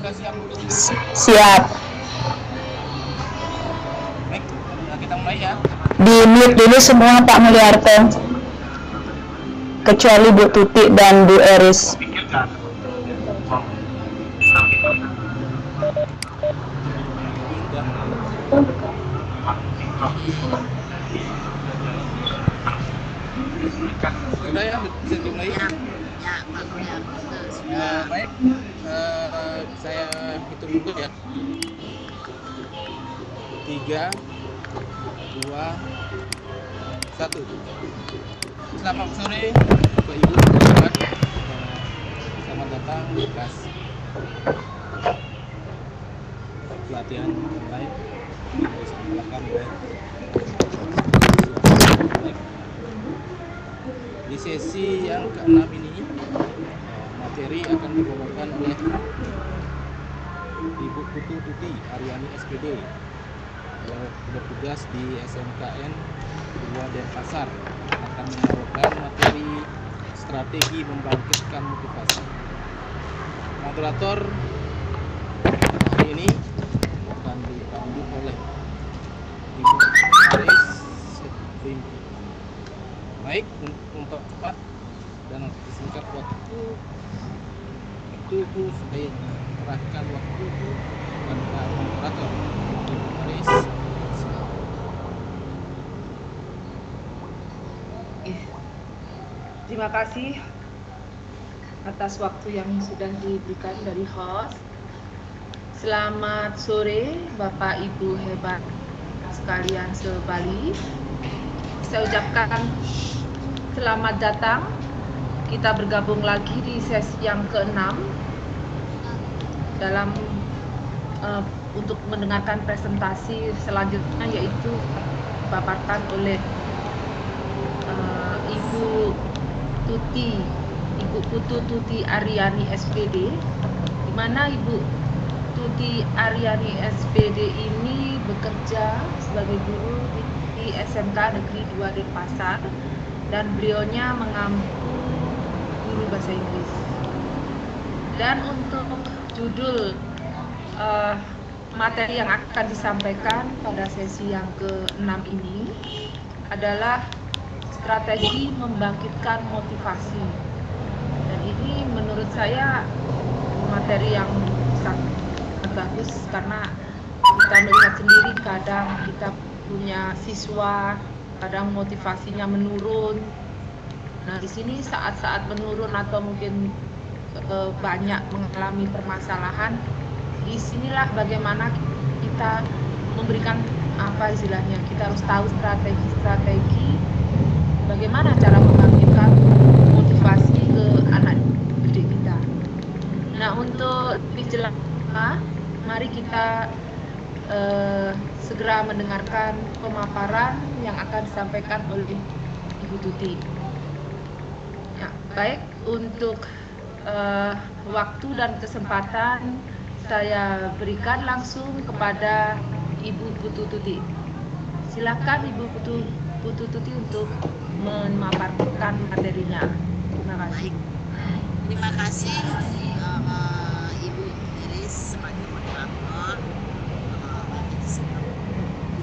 sudah siap untuk Siap. baik, kita mulai ya. Di mute dulu semua Pak Mulyarto, kecuali Bu Tuti dan Bu Eris. Sudah ya, bisa dimulai. Baik, saya hitung dulu ya. 3, 2, 1. Selamat sore Bapak Ibu, teman-teman. Selamat datang di kelas pelatihan online yang diselenggarakan oleh di sesi yang ke-6 ini. Materi akan dibawakan oleh Ibu Putu Tuti Aryani SPD yang bertugas di SMKN 2 Denpasar, akan membawakan materi strategi membangkitkan motivasi. Moderator hari ini akan dipandu oleh Ibu Aris Setrimpi. Baik, untuk cepat dan singkat waktu itu saya serahkan waktu itu kepada moderator Ibu Aris. Terima kasih atas waktu yang sudah diberikan dari host. Selamat sore Bapak Ibu hebat sekalian se-Bali. Saya ucapkan selamat datang. Kita bergabung lagi di sesi yang ke-6 dalam untuk mendengarkan presentasi selanjutnya, yaitu dipaparkan oleh Ibu Putu Tuti Aryani SPD, di mana Ibu Tuti Aryani SPD ini bekerja sebagai guru di SMK Negeri 2 Denpasar, dan beliaunya mengampu guru bahasa Inggris. Dan untuk judul materi yang akan disampaikan pada sesi yang ke-6 ini adalah strategi membangkitkan motivasi. Dan ini menurut saya materi yang sangat bagus, karena kita melihat sendiri kadang kita punya siswa kadang motivasinya menurun. Nah, di sini saat-saat menurun atau mungkin banyak mengalami permasalahan, disinilah bagaimana kita memberikan apa istilahnya, kita harus tahu strategi bagaimana cara membangkitkan motivasi ke anak didik kita. Nah, untuk lebih jelas, mari kita segera mendengarkan pemaparan yang akan disampaikan oleh Ibu Tuti. Ya, baik, untuk waktu dan kesempatan saya berikan langsung kepada Ibu Putu Tuti. Silakan Ibu Putu Tuti untuk memaparkan materinya. Terima kasih. Terima kasih Ibu Iris sebagai moderator.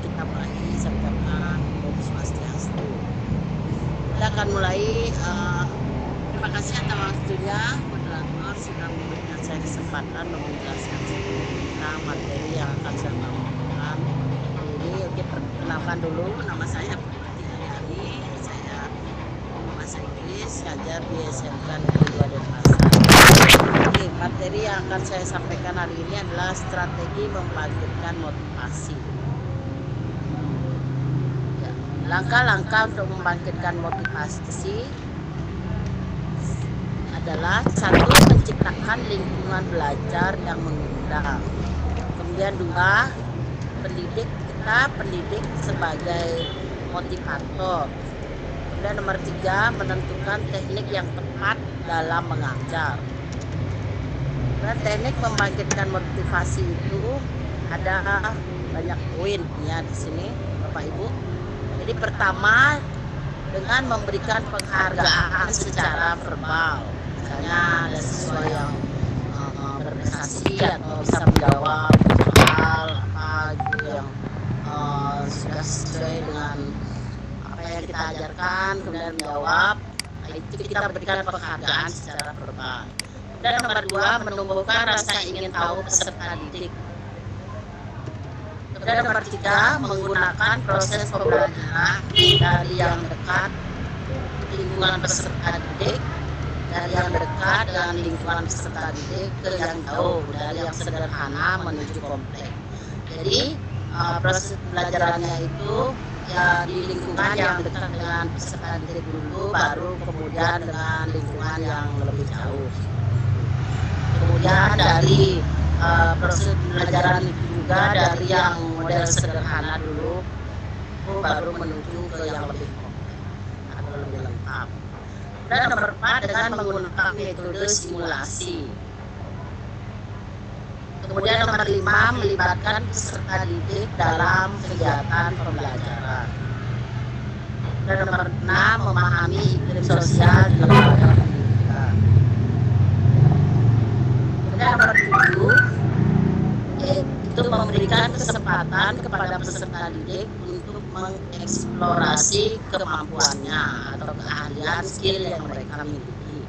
Kita mulai sampaikan Om Swastiastu. Kita akan mulai. Terima kasih atas waktunya moderator sudah memberikan saya kesempatan menjelaskan tentang materi yang akan saya bawakan. Ini kita perkenalkan dulu, nama saya Putri Aryani. Saya bahasa Inggris, ngajar di SMK Negeri 2 Denpasar. Oke, materi yang akan saya sampaikan hari ini adalah strategi membangkitkan motivasi. Ya, langkah-langkah untuk membangkitkan motivasi adalah: 1, menciptakan lingkungan belajar yang mengundang. Kemudian 2, pendidik sebagai motivator. Kemudian nomor 3, menentukan teknik yang tepat dalam mengajar. Dan teknik membangkitkan motivasi itu ada banyak poin ya di sini Bapak Ibu. Jadi pertama, dengan memberikan penghargaan secara verbal. Misalnya ada siswa yang organisasi atau bisa menjawab hal apa gitu yang sudah sesuai dengan apa yang kita ajarkan, kemudian menjawab. Nah, itu kita berikan penghargaan secara verbal. Dan nomor 2, menumbuhkan rasa ingin tahu peserta didik. Kemudian nomor 3, menggunakan proses pembelajaran dari yang dekat lingkungan peserta didik, dari yang dekat dengan lingkungan peserta didik ke yang jauh, dari yang sederhana menuju kompleks. Jadi proses pembelajarannya itu ya di lingkungan yang dekat dengan peserta didik dulu, baru kemudian dengan lingkungan yang lebih jauh. Kemudian dari proses pembelajaran itu juga dari yang model sederhana dulu, baru menuju ke yang lebih kompleks atau lebih lengkap. Dan nomor 4, dengan menggunakan metode simulasi. Kemudian nomor 5, melibatkan peserta didik dalam kegiatan pembelajaran. Dan nomor 6, memahami iklim sosial di lembaga pendidikan. Kemudian nomor 7, yaitu memberikan kesempatan kepada peserta didik untuk mengeksplorasi kemampuannya atau keahlian skill yang mereka miliki.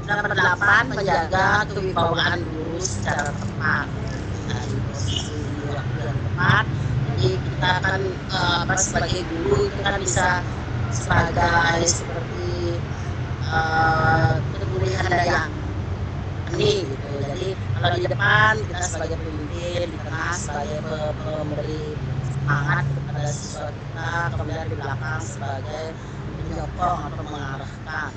Nomor 8, menjaga kewibawaan guru secara tepat. Nah, di posisi waktu yang tepat. Jadi kita kan sebagai guru itu kan bisa sebagai seperti pemulihan daya ini gitu. Jadi kalau di depan kita sebagai pemimpin, di tengah sebagai pemberi semangat kepada siswa kita, kemudian di belakang sebagai penyokong atau mengarahkan.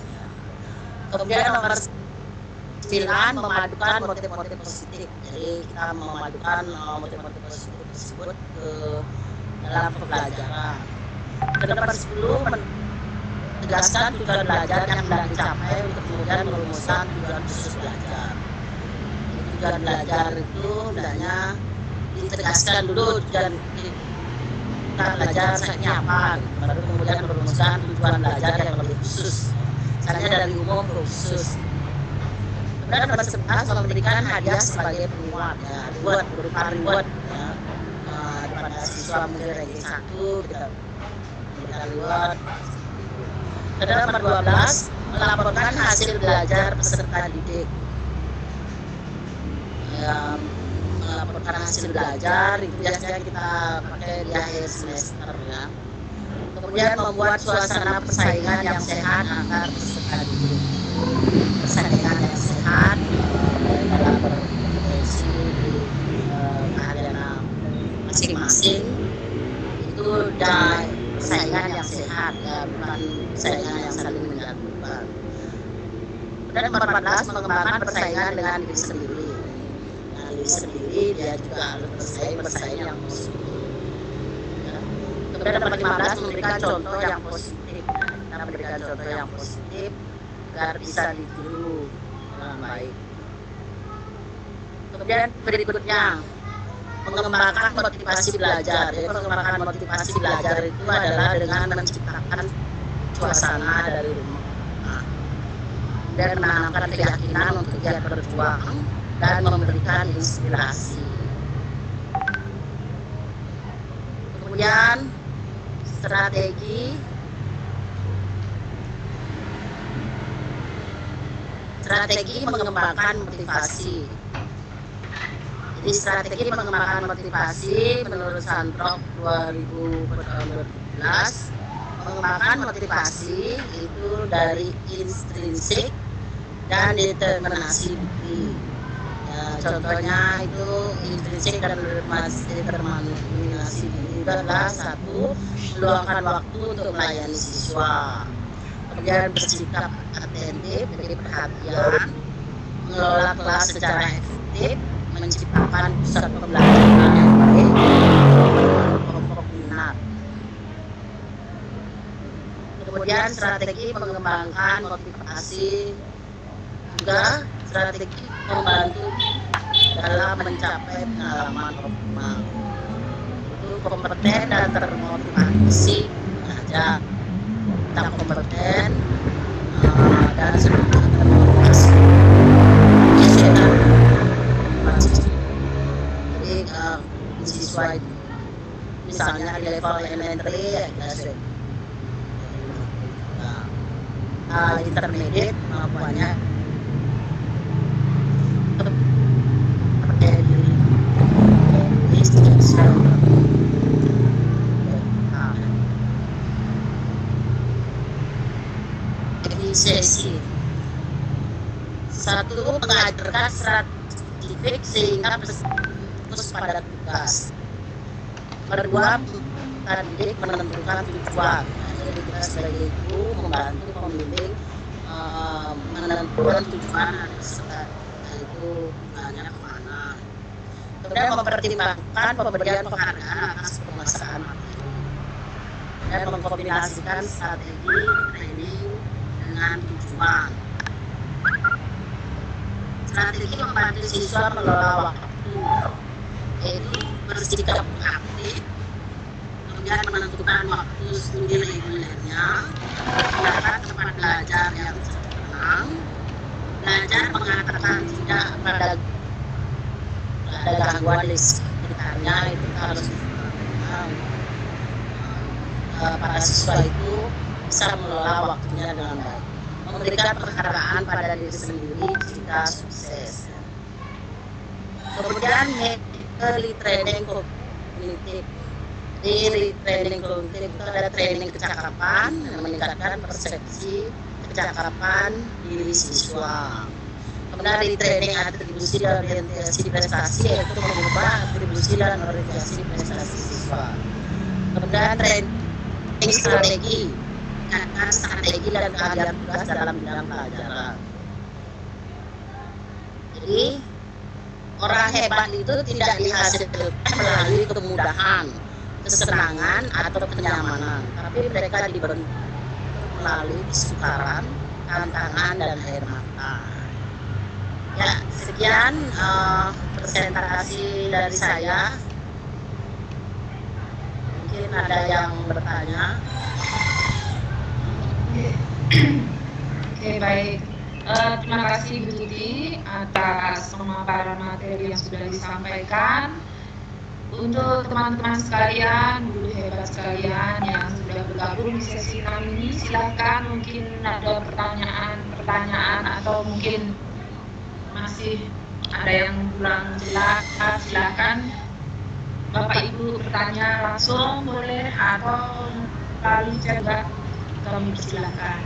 Kemudian nomor 9, memadukan motif-motif positif. Jadi kita memadukan motif-motif positif tersebut ke dalam pembelajaran. Dan nomor 10, menegaskan tujuan belajar yang hendak dicapai untuk kemudian merumuskan tujuan khusus belajar. Tujuan belajar itu hendaknya ditegaskan dulu tujuan kita belajar saatnya apa, baru kemudian merumuskan tujuan belajar yang lebih khusus. Misalnya dari umum ke khusus. Kemudian nomor 11, memberikan hadiah sebagai penguat, ya, reward, berupa reward ya. Kepada siswa mungkin ranking 1 kita memberikan reward. Kemudian nomor 12, melaporkan hasil belajar peserta didik. Ya, melaporkan hasil belajar itu biasanya kita pakai di akhir semester ya. Kemudian membuat suasana persaingan yang sehat antar peserta didik. Persaingan yang sehat dalam berkompetensi di keahlian masing-masing itu dan persaingan yang sehat ya, bukan persaingan yang saling menjatuhkan. Dan nomor 14, mengembangkan persaingan dengan diri sendiri. Nah, diri sendiri dia juga harus bersaing yang positif. Kemudian nomor 15, memberikan contoh yang positif. Kita memberikan contoh yang positif agar bisa ditiru dengan baik. Kemudian berikutnya, mengembangkan motivasi belajar. Jadi mengembangkan motivasi belajar itu adalah dengan menciptakan suasana dari rumah. Dan menanamkan keyakinan untuk giat berjuang dan memberikan inspirasi. Kemudian strategi mengembangkan motivasi. Jadi strategi mengembangkan motivasi menurut Santrok 2012, mengembangkan motivasi itu dari intrinsik dan determinasi bukti. Ya, contohnya itu intrinsik dan determinasi bukti itu adalah 1, meluangkan waktu untuk melayani siswa. Kemudian bersikap atentif, jadi perhatian, mengelola kelas secara efektif, menciptakan pusat pembelajaran yang baik, kelompok minat. Kemudian strategi mengembangkan motivasi juga strategi membantu dalam mencapai pengalaman optimal. Itu kompeten dan termotivasi belajar. Kita kompeten dan termotivasi. sesuai, misalnya di level elementary ya kita sesuai. Intermediate kemampuannya percaya diri, sesi satu, mengajarkan strategik sehingga fokus pada tugas. Kedua, mendidik menentukan tujuan. Jadi kita sebagai guru membantu pembimbing menentukan tujuan yaitu tujuannya kemana. Kemudian mempertimbangkan pemberian penghargaan atas penguasaan materi dan mengkombinasikan strategi training dengan tujuan. Strategi membantu siswa mengelola waktu, yaitu bersikap aktif, kemudian menentukan waktu studi regulernya, mendapat tempat belajar yang tenang, belajar mengatakan tidak pada gangguan di sekitarnya. Itu harus para siswa itu bisa mengelola waktunya dengan baik, memberikan penghargaan pada diri sendiri jika sukses. Kemudian retraining kognitif. Di retraining kognitif itu ada training kecakapan yang meningkatkan persepsi kecakapan diri siswa. Kemudian retraining atribusi dan orientasi prestasi, yaitu mengubah atribusi dan orientasi prestasi siswa. Kemudian training strategi, meningkatkan strategi dan keahlian tugas dalam bidang pelajaran. Jadi orang hebat itu tidak dihasilkan melalui kemudahan, kesenangan atau kenyamanan, tapi mereka dibentuk melalui kesukaran, tantangan dan air mata. Ya, sekian presentasi dari saya. Mungkin ada yang bertanya. Oke, baik. Terima kasih Bu Tuti atas pemaparan materi yang sudah disampaikan. Untuk teman-teman sekalian, guru hebat sekalian yang sudah bergabung di sesi 6 ini, silakan mungkin ada pertanyaan atau mungkin masih ada yang kurang jelas, silakan Bapak Ibu bertanya langsung boleh, atau melalui chat juga kami persilakan.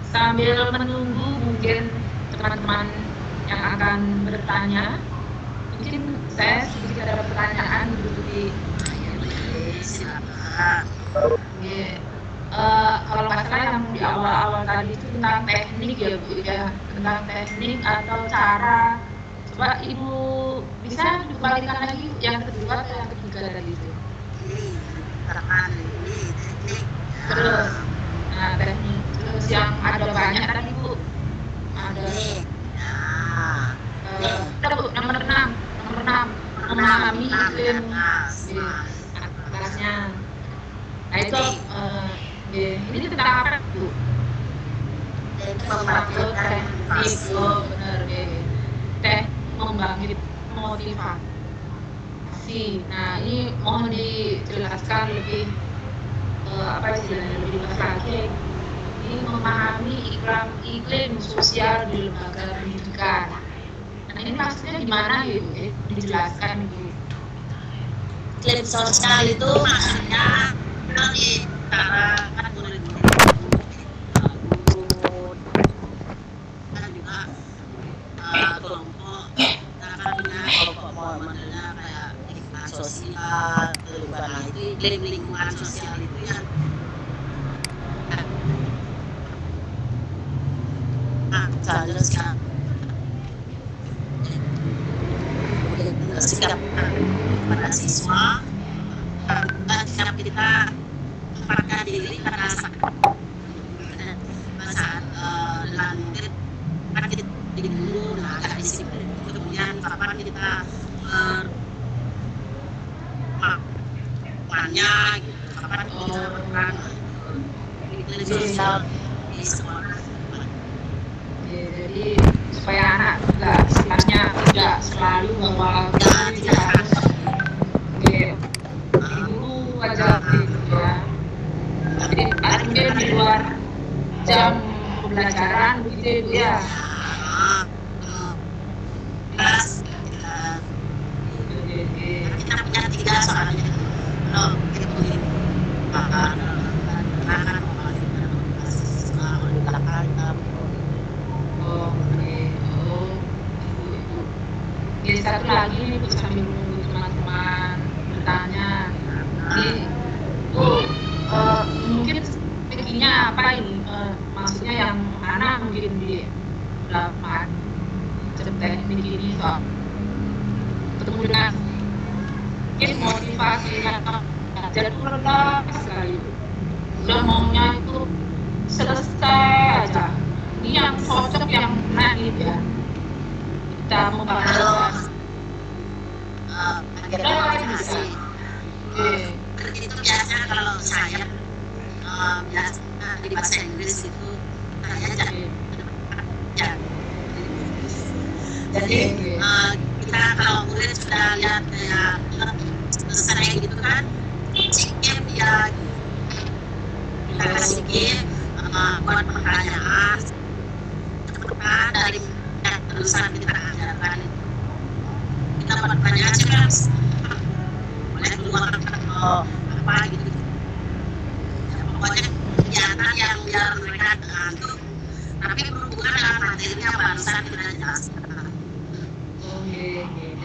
Sambil menunggu mungkin teman-teman yang akan bertanya, mungkin saya sedikit ada pertanyaan di Silakan. Kalau nggak salah yang di awal-awal tadi itu tentang teknik ya Bu ya, tentang teknik atau cara. Coba Ibu bisa dikembalikan lagi yang kedua atau yang ketiga tadi itu. Teknik. Terus, nah teknik. Terus yang ada banyak tadi Bu. Ada. Bu, nomor 6, memahami iklim atasnya. Nah itu ini tentang apa Bu? Teknik, benar teh membangkit motivasi. Nah ini mohon dijelaskan lebih apa istilahnya, lebih luas lagi. Ini memahami iklim sosial di lembaga pendidikan. Nah ini maksudnya gimana gitu? Dijelaskan Bu. Iklim sosial itu maksudnya di antara guru dan juga kelompok modelnya kayak lingkungan sosial, perubahan itu iklim lingkungan sosial itu yang seharusnya sikap pada siswa, sikap kita menempatkan diri pada saat dalam kan kita dulu agak disiplin, kemudian kapan kita melakukannya gitu, kapan kita melakukan iklim sosial di sekolah. Jadi supaya anak tidak istilahnya tidak selalu bahwa tidak harus jam pembelajaran begitu ya Bu ya. Kelas kita punya 3 soalnya. Kalau itu Jadi satu lagi nih Bu, sambil menunggu teman-teman bertanya. Jadi Bu, mungkin strateginya apa ini? Maksudnya yang mana mungkin di dapat teknik ini soal ketemu dengan mungkin motivasinya jadi rendah sekali. Udah maunya itu selesai aja. Ini yang cocok yang naik ya. Kita membahas itu biasanya kalau saya biasa di bahasa Inggris itu saya jadi kita kalau murid sudah lihat kayak selesai gitu kan game ya kita kasih game buat pertanyaan dari terusan kita ajarkan kita buat pertanyaan kan boleh keluar atau apa gitu ya, pokoknya kegiatan yang biar mereka ngantuk tapi berhubungan dengan materinya barusan kita jelaskan.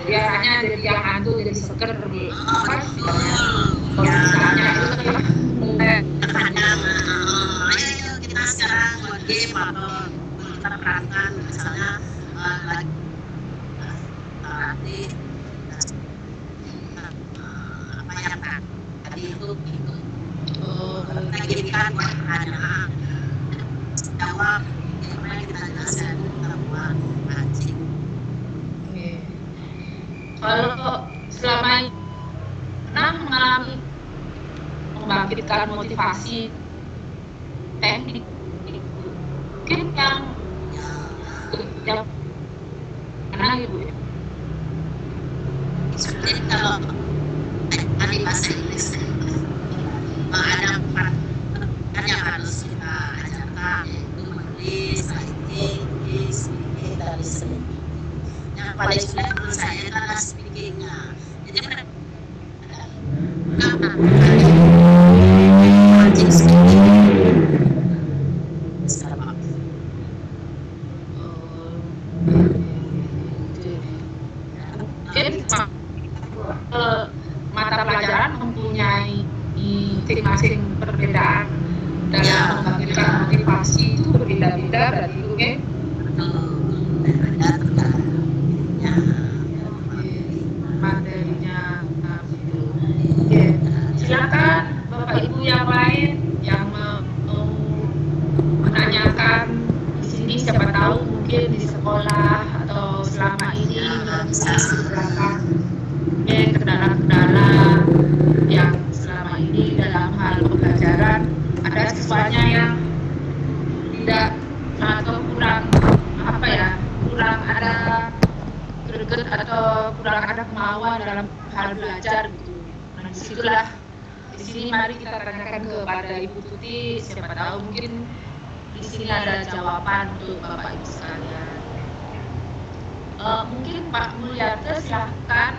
Jadi arahnya jadi yang ngantuk jadi seger Betul. Ya. Ayo kita sekarang buat game atau kita perhatikan misalnya lagi apa yang tadi itu kita jadikan buat pertanyaan jawab gimana kita jelaskan kita buat mancing. Kalau selama ini pernah mengalami membangkitkan motivasi teknik mungkin yang mana gitu ya? Sebenarnya kalau tadi bahasa Inggris ada 4 kan yang harus kita ajarkan yaitu menulis, writing, speaking, dan listening. Yang paling sulit menurut saya adalah speakingnya. Jadi mereka wajib speaking. Sekarang mata pelajaran mempunyai masing-masing perbedaan dalam membangkitkan motivasi itu berbeda-beda berarti itu kan? Materinya gitu. Oke, silakan Bapak Ibu yang lain yang mau menanyakan di sini, siapa tahu mungkin di sekolah atau selama ini beberapa kendala-kendala yang selama ini dalam hal pembelajaran ada siswanya yang tidak atau kurang apa ya, kurang ada greget atau kurang ada kemauan dalam hal belajar gitu. Nah disitulah di sini mari kita tanyakan kepada Ibu Tuti, siapa tahu mungkin di sini ada jawaban untuk Bapak Ibu sekalian. Mungkin Pak Mulyarto silakan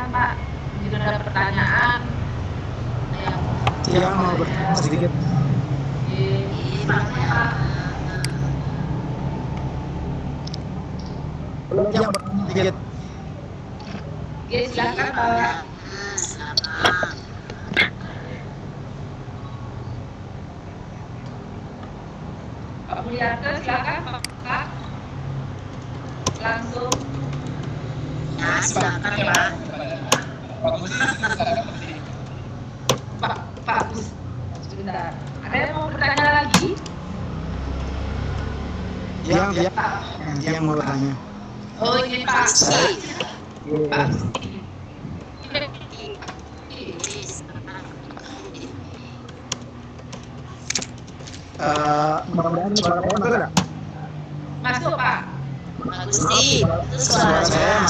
Pak, jika ada pertanyaan. Iya, mau bertanya sedikit. Yang bertanya sedikit. Oke, silakan Pak. Pak Mulyarto, silakan Pak. Langsung. Ya, silakan Pak. Pak Gus, sebentar. Ada yang mau bertanya lagi? Yang mau bertanya. Oh ini Pak. Pak. Mudah-mudahan masuk enggak? Masuk Pak. Pak Gusti, itu suara saya.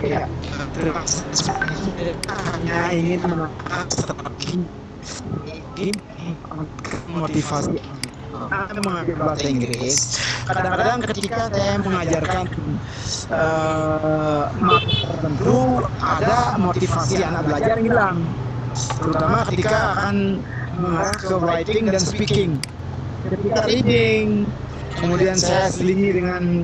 Iya, terima kasih. Hanya ingin menanyakan strategi ini motivasi mengajar bahasa Inggris. Kadang-kadang ketika saya mengajarkan materi tertentu, ada motivasi anak belajar yang hilang, terutama ketika akan mengarah ke writing dan speaking. Ketika reading, kemudian saya selingi dengan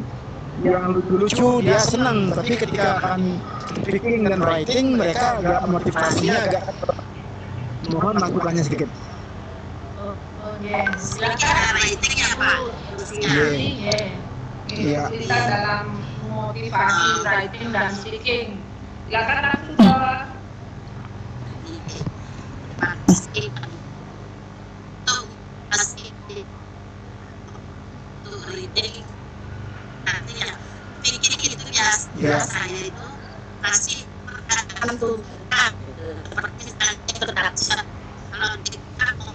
yang lucu-lucu, dia senang. Tapi ketika akan speaking dan writing, mereka agak motivasinya agak. Mohon masukannya sedikit. Oke, silakan. Rating ya Pak. Iya. Kita dalam motivasi writing dan speaking. Silakan langsung jawab. Untuk reading nanti ya speaking itu biasanya itu kasih perkataan tuntutan seperti introduction. Kalau kita mau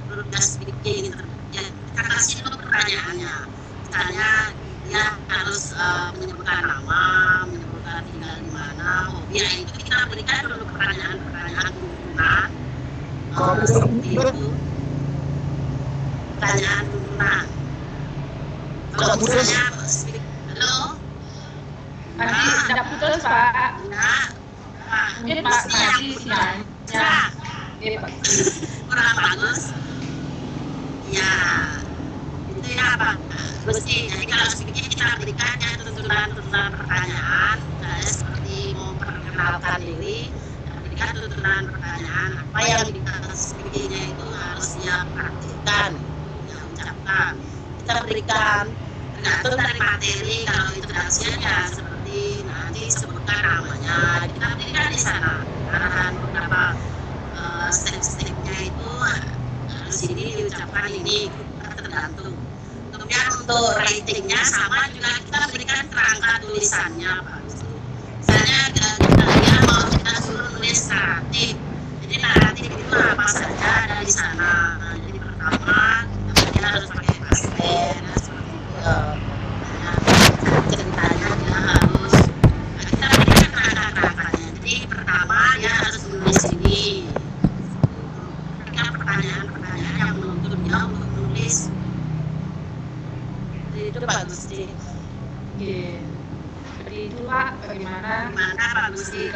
berusaha speaking ya kita kasih dulu pertanyaannya, misalnya dia harus menyebutkan nama, menyebutkan tinggal di mana, hobi, ya itu kita berikan dulu pertanyaan tuntutan seperti itu, pertanyaan tuntutan. Kalau misalnya halo Masih tidak putus Pak. enggak Mungkin Pak masih sinyalnya. Iya Pak. kurang bagus ya, itu ya Pak Gusti. Jadi kalau speaking kita berikan ya tuntutan pertanyaan, saya seperti mau memperkenalkan diri, kita berikan tuntutan pertanyaan apa yang di speakingnya itu harus dia praktikkan, dia ucapkan. Kita berikan tergantung dari materi. Kalau introduction ya seperti nanti sebutkan namanya, kita berikan di sana arahan beberapa step-stepnya itu harus ini diucapkan ini, kita tergantung. Kemudian untuk ratingnya sama juga kita berikan kerangka tulisannya Pak. Misalnya dia mau kita suruh nulis naratif, jadi naratif itu apa saja ada di sana. Jadi pertama dia harus pakai past tense seperti itu. Ceritanya dia harus kita berikan kerangka-kerangkanya. Jadi pertama dia harus menulis ini. Pertanyaan-pertanyaan yang menuntut dia untuk menulis itu Pak Gusti. Seperti itu Pak. Bagaimana Pak Gusti?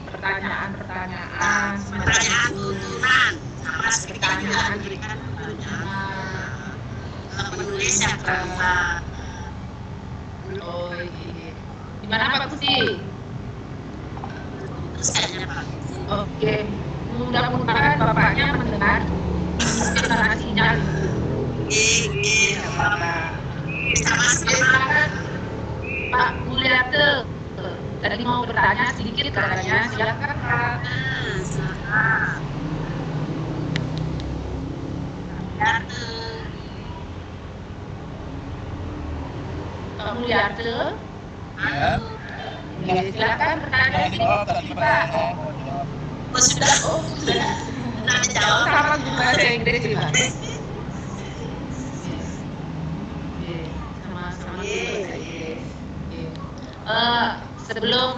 Pertanyaan Pertanyaan tuntunan sama seperti juga diberikan pertanyaan menulis yang kerangka. Oh iya. Gimana Pak Gusti? Terus kayaknya Pak Gusti. Oke. Mudah-mudahan Bapaknya mendengar. Mungkin karena sinyal. Iya, Bapak. Silakan Pak Mulyate. Tadi mau bertanya sedikit katanya. Silakan Pak. Silakan. Pak Mulyate. Ya. Silakan bertanya sedikit Pak. Sudah dijawab. Sama juga bahasa Inggris sih Pak. Sama-sama bahasa Inggris. Sebelum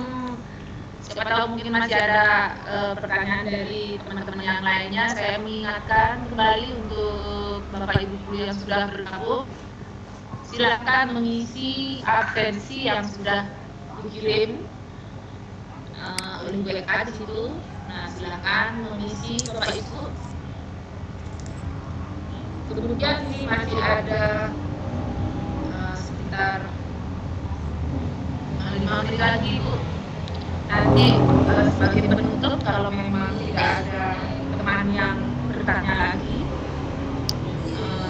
siapa tahu mungkin masih ada pertanyaan dari teman-teman yang lainnya, saya mengingatkan kembali untuk Bapak Ibu guru yang sudah bergabung, silakan mengisi absensi yang sudah dikirim oleh WA di situ. Nah, silakan mengisi Bapak Ibu. Kemudian ini masih ada sekitar 5 menit lagi Bu. Nanti sebagai penutup, kalau memang tidak ada teman yang bertanya lagi,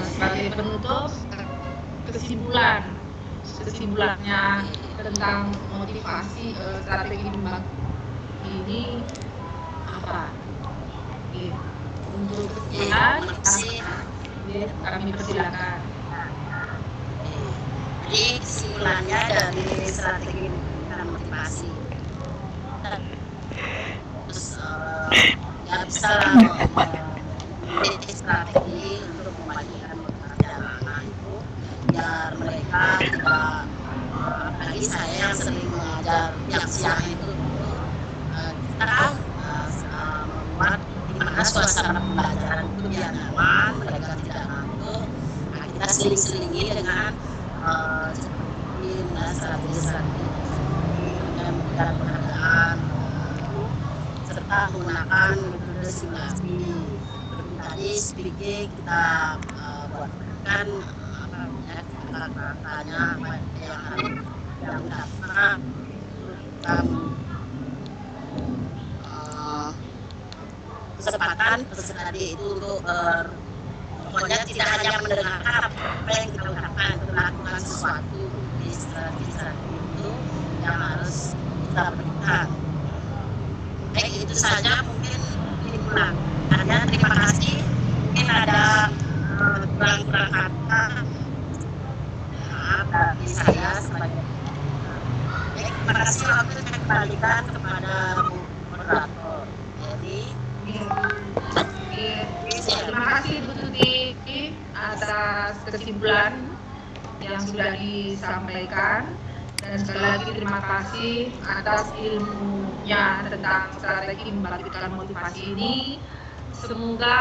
sebagai penutup kesimpulannya tentang motivasi strategi membagi ini apa? Untuk kesimpulan kami persilakan. Jadi kesimpulannya dari strategi dan motivasi, terus ya bisa memiliki strategi untuk membagikan perjalanan itu biar mereka tidak, apalagi saya yang sering mengajar yang siang itu kita kan membuat 5 karena suasana pembelajaran itu biar nyaman, mereka tidak ngantuk. Nah, kita seling-selingi dengan seperti strategi-strategi dan pengadaan serta menggunakan metode simulasi. Seperti tadi speaking kita buatkan kata-katanya apa yang utama kesempatan peserta itu untuk pokoknya tidak hanya mendengarkan apa yang kita ucapkan, untuk melakukan sesuatu di strategi itu yang harus kita berikan. Baik, itu saja mungkin diulang. Terima kasih. Mungkin ada kurang-kurang kata dari saya sebagai. Baik, terima kasih. Waktu saya kembalikan kepada moderator. Jadi terima kasih Bu Tuti atas kesimpulan yang sudah disampaikan, dan sekali lagi terima kasih atas ilmunya tentang strategi membangkitkan motivasi ini. Semoga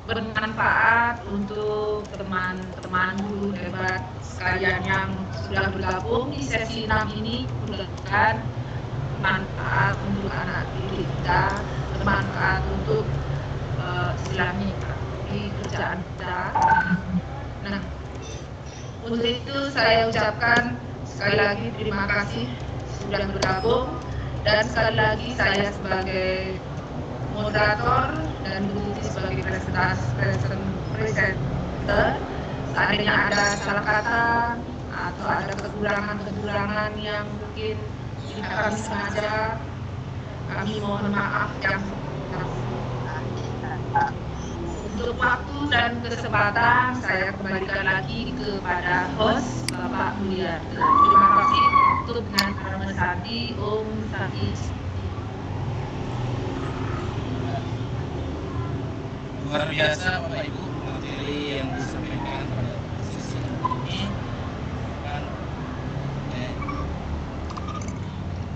bermanfaat untuk teman-teman guru hebat sekalian yang sudah bergabung di sesi 6 ini. Mudah-mudahan bermanfaat untuk anak didik kita, bermanfaat untuk istilahnya di kerjaan kita. Nah, untuk itu saya ucapkan sekali lagi terima kasih sudah bergabung, dan sekali lagi saya sebagai moderator dan Bu Tuti sebagai presenter, seandainya ada salah kata atau ada kekurangan yang mungkin tidak kami sengaja, kami mohon maaf yang untuk waktu dan kesempatan saya kembalikan lagi kepada host Bapak Mulyarto. Terima kasih. Tutup dengan Parama Santi. Om Santi. Luar biasa Bapak Ibu, materi yang disampaikan pada sesi ini kan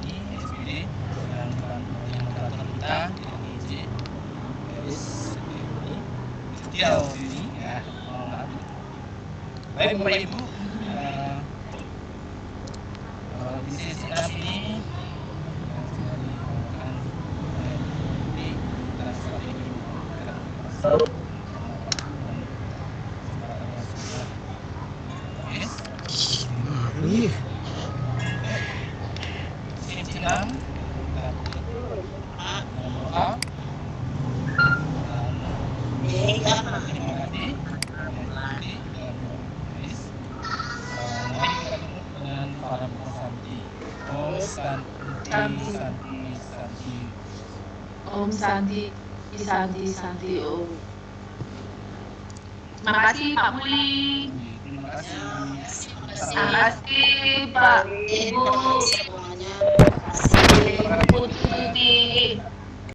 ini SPD dan yang moderator kita IJ Eris Setiaw ini ya. Baik Bapak Ibu, di sesi 6 ini yang sudah dilakukan di strategi Om Santi, Santi Om. Terima kasih Pak Muli. Terima kasih. Terima kasih Pak Ibu. semuanya. Bu Tuti.